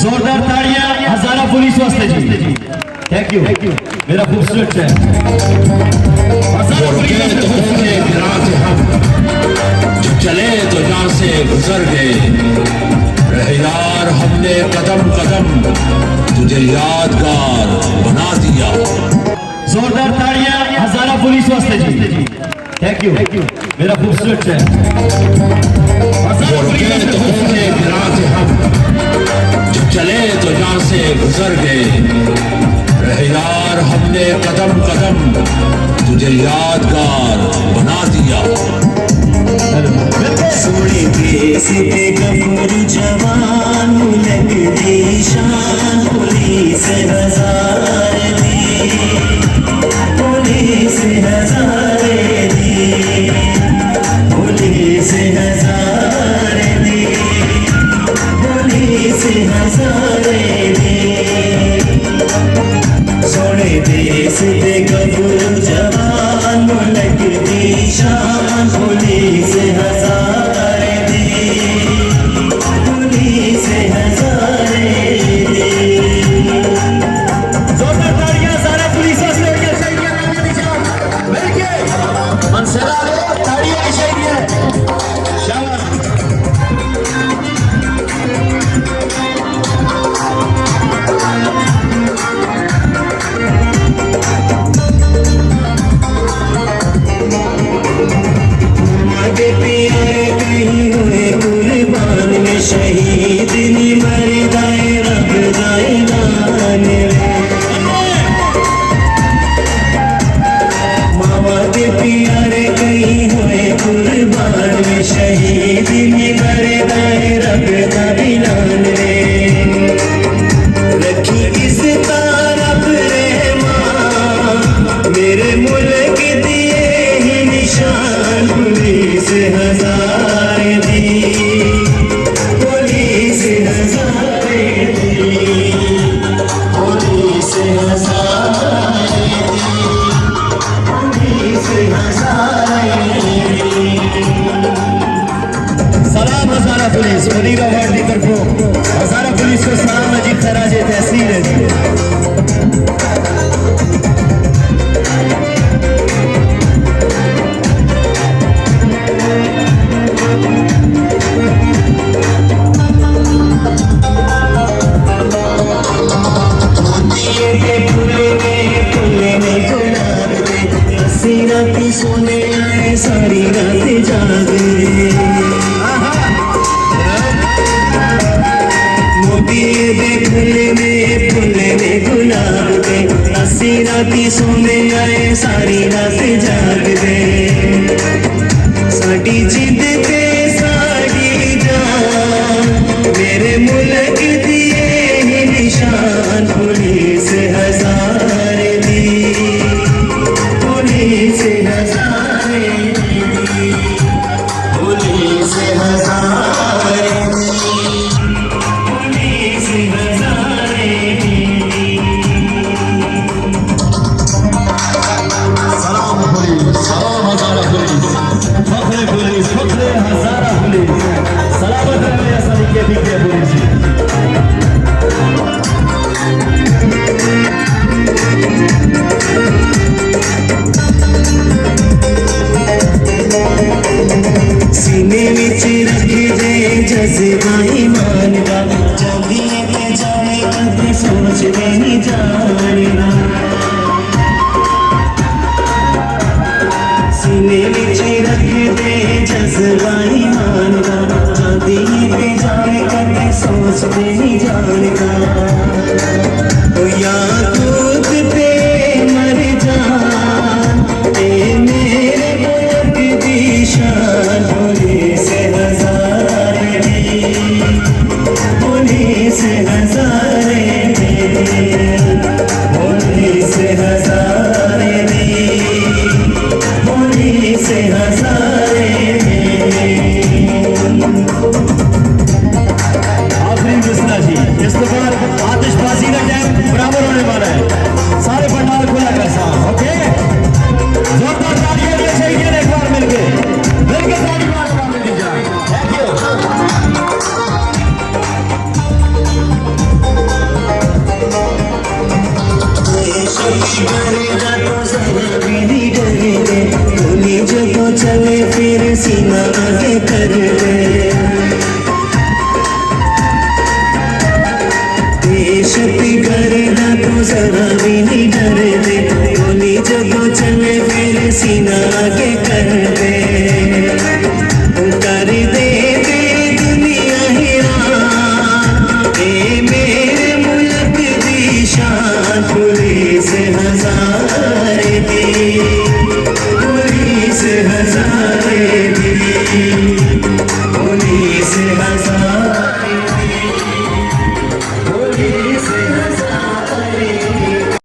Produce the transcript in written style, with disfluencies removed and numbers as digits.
जोरदार ताड़ियां हजारा पुलिस वास्ते जी। Thank you मेरा खूबसूरत है जो चले तो यहाँ से गुजर गए रहे यार, हमने कदम कदम तुझे यादगार बना दिया। जोरदार ताड़ियां हजारा पुलिस वास्ते जी। थैंक यू मेरा खूबसूरत है जो चले तो यहाँ से गुजर गए रहे यार, हमने कदम कदम तुझे यादगार बना दिया। सोने देश पे गफूर जवान मुलक दी शान, पुलिस हजार दी, पुलिस हजार दी, पुलिस हजार दी, पुलिस हजार दी। सोने देश पे गफूर जवान मुलक दी शान, पुलिस हजार दी, पुलिस हजार दी। जोरदार ताड़ियां सारा पुलिस वास्ते मिलके मनसला लो ताड़ियां की चाहिए। शाबाश आगे प्यारे कहीं हुए कुर्बान में शहीद नी मर जाए रब जाए नान रे। मामा के प्यारे कहीं हुए कुर्बान में शहीद नी मर जाए रब जाए नान रे। रखी इस तरफ रे माँ मेरे मुल्क दिए ही निशान, पुलिस हजार दी, पुलिस हजार दी, पुलिस हजार दी, पुलिस हजार दी। सलाम हजारा पुलिस मुनीरा वार्ड की तरफों हजारा पुलिस को सलाम अजीब खराजे तहसील है जी। राती सोने आए सारी रात जागे, मोती देखने में फूले में गुलाब दे। अस्सी राती सोने आए सारी रात जाग दे, साड़ी जिद पे साड़ी जान मेरे मुल्क दिए ही निशान, पुलिस हजार दी, पुलिस हजार दी, पुलिस हजार दी, पुलिस हजार दी। सलाम पुलिस सलाम हजारा पुलिस फखरे पुलिस फखरे हजारा पुलिस सलामत रहे असली के दिखे पुलिस। सीने विच रख दे जज्बा ईमान का, जल्दी पे जाने कदे सोच नहीं जानना। सीने विच रख दे जज्बा ईमान का, जल्दी पे जाने कदे सोच नहीं जानना। ओ या दूध पे मर जान ए मेरे मुल्क दी शान, पुलिस हजार दी, पुलिस हजार दी, पुलिस हजार दी, पुलिस हजार दी। आखिरी मिसरा जी इस तो बाद आतिशबाजी का टाइम बराबर होने वाला है। सारे पंडाल खुला कर साहब ओके। जोरदार तालियां भी चाहिए एक बार मिलके ताली मार दी जाए। Thank you. डरेगा तो जरा भी नहीं डरे, गोली जो तो चले फिर सीना आगे कर दे। बेशक करना तो जरा भी नहीं डरे, गोली जो तो चले फिर सीना आगे